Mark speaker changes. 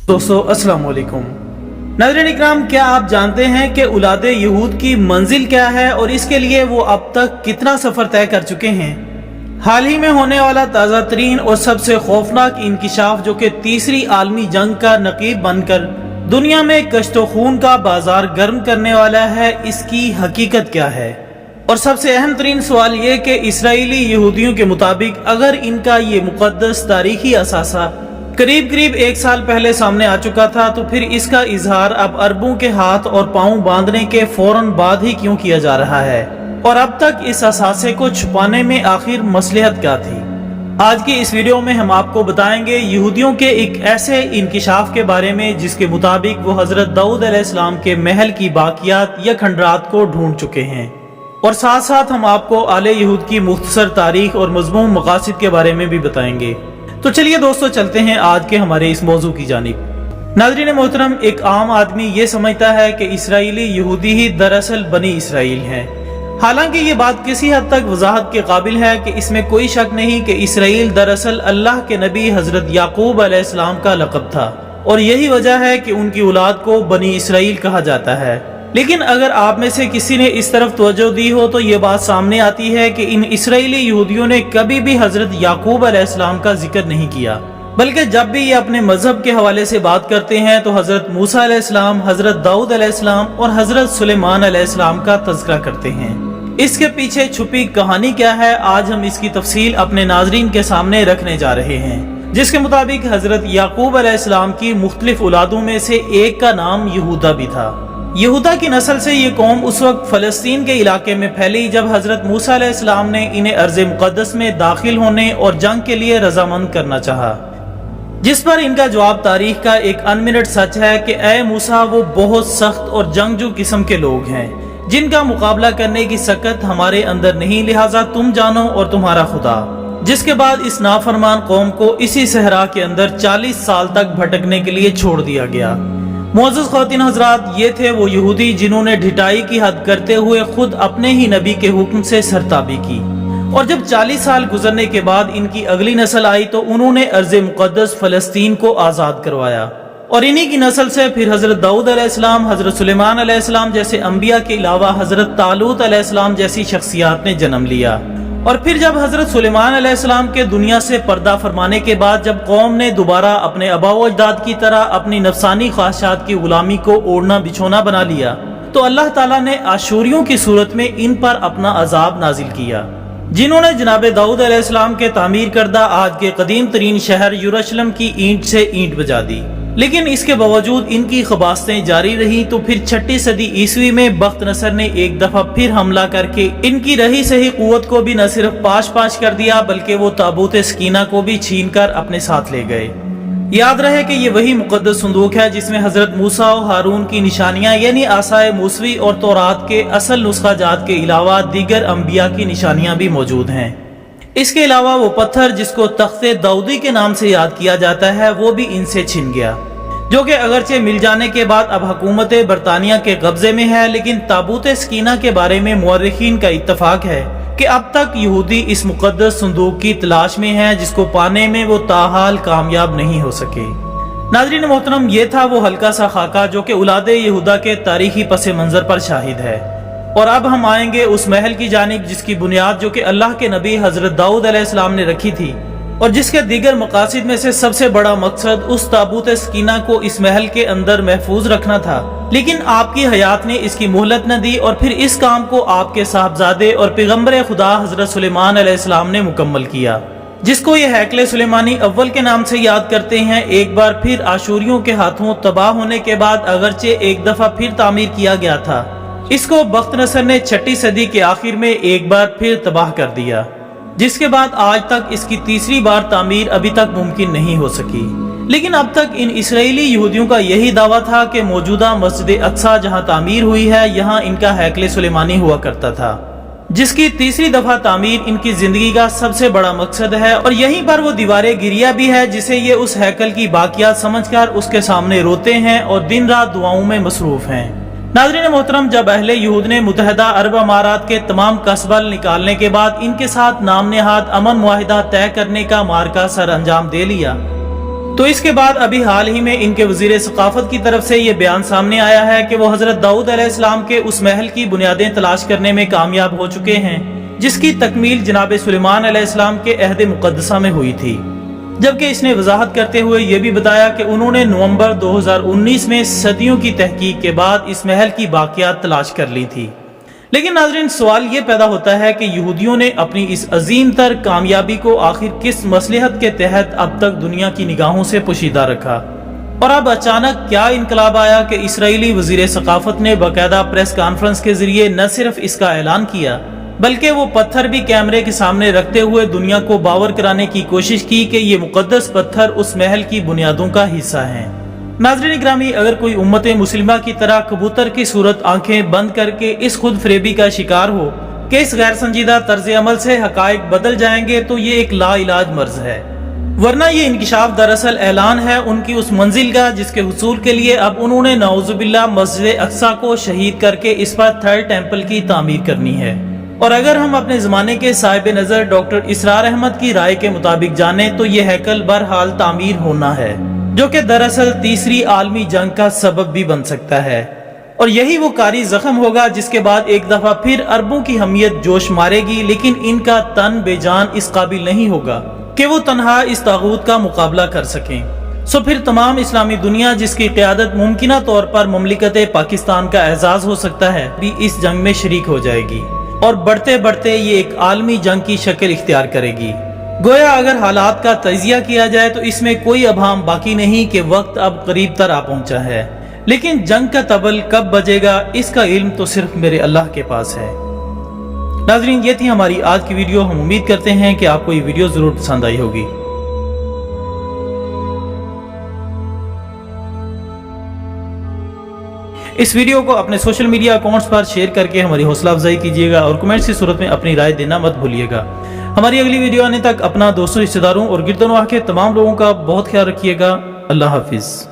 Speaker 1: दोस्तों अस्सलाम वालेकुम। नाज़रीन इकराम, क्या आप जानते हैं कि औलादे यहूद की मंजिल क्या है और इसके लिए वो अब तक कितना सफ़र तय कर चुके हैं? हाल ही में होने वाला ताज़ा तरीन और सबसे खौफनाक इंकिशाफ जो कि तीसरी आलमी जंग का नकीब बनकर दुनिया में कश्तो खून का बाजार गर्म करने वाला है, इसकी हकीकत क्या है? और सबसे अहम तरीन सवाल ये कि इसराइली यहूदियों के मुताबिक अगर इनका ये मुकद्दस तारीखी असासा करीब 1 साल पहले सामने आ चुका था, तो फिर इसका इजहार अब अरबों के हाथ और पांव बांधने के फौरन बाद ही क्यों किया जा रहा है? और अब तक इस असासे को छुपाने में आखिर मसलहत क्या थी? आज की इस वीडियो में हम आपको बताएंगे यहूदियों के एक ऐसे इंकिशाफ के बारे में जिसके मुताबिक वो हजरत दाऊद अलैहिस्सलाम के महल की बाकियात या खंडरात को ढूंढ चुके हैं। और साथ साथ हम आपको आले यहूद की मुख्तसर तारीख और मज़मूम मकासिद के बारे में भी बताएंगे। तो चलिए दोस्तों, चलते हैं आज के हमारे इस मौजू की जानिब। नाज़रीन मोहतरम, एक आम आदमी ये समझता है कि इसराइली यहूदी ही दरअसल बनी इसराइल हैं। हालांकि ये बात किसी हद तक वजाहत के काबिल है कि इसमें कोई शक नहीं कि इसराइल दरअसल अल्लाह के नबी हजरत याकूब अलैहिस्सलाम का लक़ब था और यही वजह है कि उनकी औलाद को बनी इसराइल कहा जाता है। लेकिन अगर आप में से किसी ने इस तरफ तवज्जो दी हो तो ये बात सामने आती है कि इन इसराइली यहूदियों ने कभी भी हजरत याकूब अलैहिस्सलाम का जिक्र नहीं किया, बल्कि जब भी ये अपने मजहब के हवाले से बात करते हैं तो हजरत मूसा अलैहिस्सलाम, हजरत दाऊद अलैहिस्सलाम और हजरत सुलेमान अलैहिस्सलाम का तज़किरा करते हैं। इसके पीछे छुपी कहानी क्या है, आज हम इसकी तफसील अपने नाजरीन के सामने रखने जा रहे हैं। जिसके मुताबिक हजरत याकूब अलैहिस्सलाम की मुख्तलिफ औलादों में से एक का नाम यहूदा भी था। यहूदा की नस्ल से ये कौम उस वक्त फलस्तीन के इलाके में फैली जब हजरत मूसा अलैहिस्सलाम ने इन्हें अर्ज़ मुक़द्दस में दाखिल होने और जंग के लिए रजामंद करना चाहा, जिस पर इनका जवाब तारीख का एक अनमिनट सच है कि ए मूसा, वो बहुत सख्त और जंगजू किस्म के लोग हैं जिनका मुकाबला करने की सकत हमारे अंदर नहीं, लिहाजा तुम जानो और तुम्हारा खुदा। जिसके बाद इस नाफरमान कौम को इसी सहरा के अंदर 40 साल तक भटकने के लिए छोड़ दिया गया। मुअज़्ज़ज़ ख़वातीन हज़रात, ये थे वो यहूदी जिन्होंने ढिठाई की हद करते हुए खुद अपने ही नबी के हुक्म से सरताबी की। और जब 40 साल गुजरने के बाद इनकी अगली नस्ल आई तो उन्होंने अर्ज़ मुक़द्दस फ़लस्तीन को आज़ाद करवाया। और इन्हीं की नस्ल से फिर हजरत दाऊद अलैहिस्सलाम, हजरत सुलेमान अलैहिस्सलाम जैसे अंबिया के अलावा हजरत तालूत अलैहिस्सलाम जैसी शख्सियात ने जन्म लिया। और फिर जब हजरत सुलेमान अलैहिस्सलाम के दुनिया से पर्दा फरमाने के बाद जब कौम ने दोबारा अपने अबाओ अजदाद की तरह अपनी नफसानी ख्वाहिशात की गुलामी को ओढ़ना बिछोना बना लिया, तो अल्लाह ताला ने आशूरियों की सूरत में इन पर अपना अजाब नाजिल किया, जिन्होंने जनाब दाऊद अलैहिस्सलाम के तामीर करदा आज के कदीम तरीन शहर यरूशलेम की ईंट से ईंट बजा दी। लेकिन इसके बावजूद इनकी खबासतें जारी रही तो फिर 6ठी सदी ईस्वी में बख्त नसर ने एक दफा फिर हमला करके इनकी रही सही कुव्वत को भी न सिर्फ पाश पाश कर दिया बल्कि वो ताबूत सकीना को भी छीन कर अपने साथ ले गए। याद रहे कि ये वही मुकद्दस संदूक है जिसमें हजरत मूसा और हारून की निशानियां यानी आसाए मूसवी और तौरात के असल नुस्खा जात के अलावा दीगर अंबिया की निशानियां भी मौजूद हैं। इसके अलावा वो पत्थर जिसको तख्ते दाऊदी के नाम से याद किया जाता है वो भी इनसे छिन गया, जो कि अगरचे मिल जाने के बाद अब हुकूमत बरतानिया के कब्जे में है। लेकिन ताबूत सकीना के बारे में मुअर्रिखीन का इत्तफाक है कि अब तक यहूदी इस मुकद्दस संदूक की तलाश में है जिसको पाने में वो ताहाल कामयाब नहीं हो सके। नाज़रीन मोहतरम, ये था वो हल्का सा खाका जो कि औलादे यहूदा के तारीखी पस मंजर पर शाहिद है। और अब हम आएंगे उस महल की जानिब जिसकी बुनियाद जो कि अल्लाह के नबी हजरत दाऊद अलैहिस्सलाम ने रखी थी और जिसके दीगर मकासिद में से सबसे बड़ा मकसद उस ताबूत सकीना को इस महल के अंदर महफूज रखना था। लेकिन आपकी हयात ने इसकी मोहलत न दी और फिर इस काम को आपके साहबजादे और पैगम्बर खुदा हजरत सुलेमान अलैहिस्सलाम ने मुकम्मल किया, जिसको ये हैकले सुलेमानी अव्वल के नाम से याद करते हैं। एक बार फिर आशूरियों के हाथों तबाह होने के बाद अगरचे एक दफा फिर तामीर किया गया था, इसको बख्त नसर ने 6ठी सदी के आखिर में एक बार फिर तबाह कर दिया, जिसके बाद आज तक इसकी तीसरी बार तामीर अभी तक मुमकिन नहीं हो सकी। लेकिन अब तक इन इसराइली यहूदियों का यही दावा था कि मौजूदा मस्जिद अक्सा जहां तामीर हुई है यहां इनका हैकले सुलेमानी हुआ करता था, जिसकी तीसरी दफा तामीर इनकी जिंदगी का सबसे बड़ा मकसद है। और यहीं पर वो दीवारे गिरिया भी है जिसे ये उस हैकल की बाकियात समझकर उसके सामने रोते हैं और दिन रात दुआओं में मसरूफ हैं। नाज़रीन मोहतरम, जब अहले यहूद ने मुत्तहिदा अरब अमारात के तमाम कस्बल निकालने के बाद इनके साथ नाम नेहाद अमन मुआहिदा तय करने का मार्का सर अंजाम दे लिया تو اس کے بعد ابھی حال ہی میں ان کے وزیر ثقافت کی طرف سے یہ بیان سامنے آیا ہے کہ وہ حضرت داؤد علیہ السلام کے اس محل کی بنیادیں تلاش کرنے میں کامیاب ہو چکے ہیں جس کی تکمیل جناب سلیمان علیہ السلام کے عہد مقدسہ میں ہوئی تھی، جبکہ اس نے وضاحت کرتے ہوئے یہ بھی بتایا کہ انہوں نے نومبر 2019 میں صدیوں کی تحقیق کے بعد اس محل کی باقیات تلاش کر لی تھی۔ لیکن ناظرین، سوال یہ پیدا ہوتا ہے کہ یہودیوں نے اپنی اس عظیم تر کامیابی کو آخر کس مصلحت کے تحت اب تک دنیا کی نگاہوں سے پوشیدہ رکھا، اور اب اچانک کیا انقلاب آیا کہ اسرائیلی وزیر ثقافت نے باقاعدہ پریس کانفرنس کے ذریعے نہ صرف اس کا اعلان کیا بلکہ وہ پتھر بھی کیمرے کے سامنے رکھتے ہوئے دنیا کو باور کرانے کی کوشش کی کہ یہ مقدس پتھر اس محل کی بنیادوں کا حصہ ہیں۔ ناظرین گرامی، اگر کوئی امت مسلمہ کی طرح کبوتر کی صورت آنکھیں بند کر کے اس خود فریبی کا شکار ہو کہ اس غیر سنجیدہ طرز عمل سے حقائق بدل جائیں گے، تو یہ ایک لا علاج مرض ہے، ورنہ یہ انکشاف دراصل اعلان ہے ان کی اس منزل کا جس کے حصول کے لیے اب انہوں نے نعوذ باللہ مسجد اقصی کو شہید کر کے اس پر تھرڈ ٹیمپل کی تعمیر کرنی ہے۔ اور اگر ہم اپنے زمانے کے صاحب نظر ڈاکٹر اسرار احمد کی رائے کے مطابق جانیں تو یہ ہیکل بہرحال تعمیر ہونا ہے، جو کہ دراصل تیسری عالمی جنگ کا سبب بھی بن سکتا ہے، اور یہی وہ کاری زخم ہوگا جس کے بعد ایک دفعہ پھر عربوں کی حمیت جوش مارے گی، لیکن ان کا تن بے جان اس قابل نہیں ہوگا کہ وہ تنہا اس طاغوت کا مقابلہ کر سکیں۔ سو پھر تمام اسلامی دنیا جس کی قیادت ممکنہ طور پر مملکت پاکستان کا اعزاز ہو سکتا ہے بھی اس جنگ میں شریک ہو جائے گی، اور بڑھتے بڑھتے یہ ایک عالمی جنگ کی شکل اختیار کرے گی۔ گویا اگر حالات کا تجزیہ کیا جائے تو اس میں کوئی ابہام باقی نہیں کہ وقت اب قریب تر آ پہنچا ہے، لیکن جنگ کا طبل کب بجے گا اس کا علم تو صرف میرے اللہ کے پاس ہے۔ ناظرین، یہ تھی ہماری آج کی ویڈیو۔ ہم امید کرتے ہیں کہ آپ کو یہ ویڈیو ضرور پسند آئی ہوگی۔ اس ویڈیو کو اپنے سوشل میڈیا اکاؤنٹس پر شیئر کر کے ہماری حوصلہ افزائی کیجیے گا، اور کمنٹس کی صورت میں اپنی رائے دینا مت بھولیے گا۔ ہماری اگلی ویڈیو آنے تک اپنا دوستوں، رشتہ داروں اور گرد و نواح کے تمام لوگوں کا بہت خیال رکھیے گا۔ اللہ حافظ۔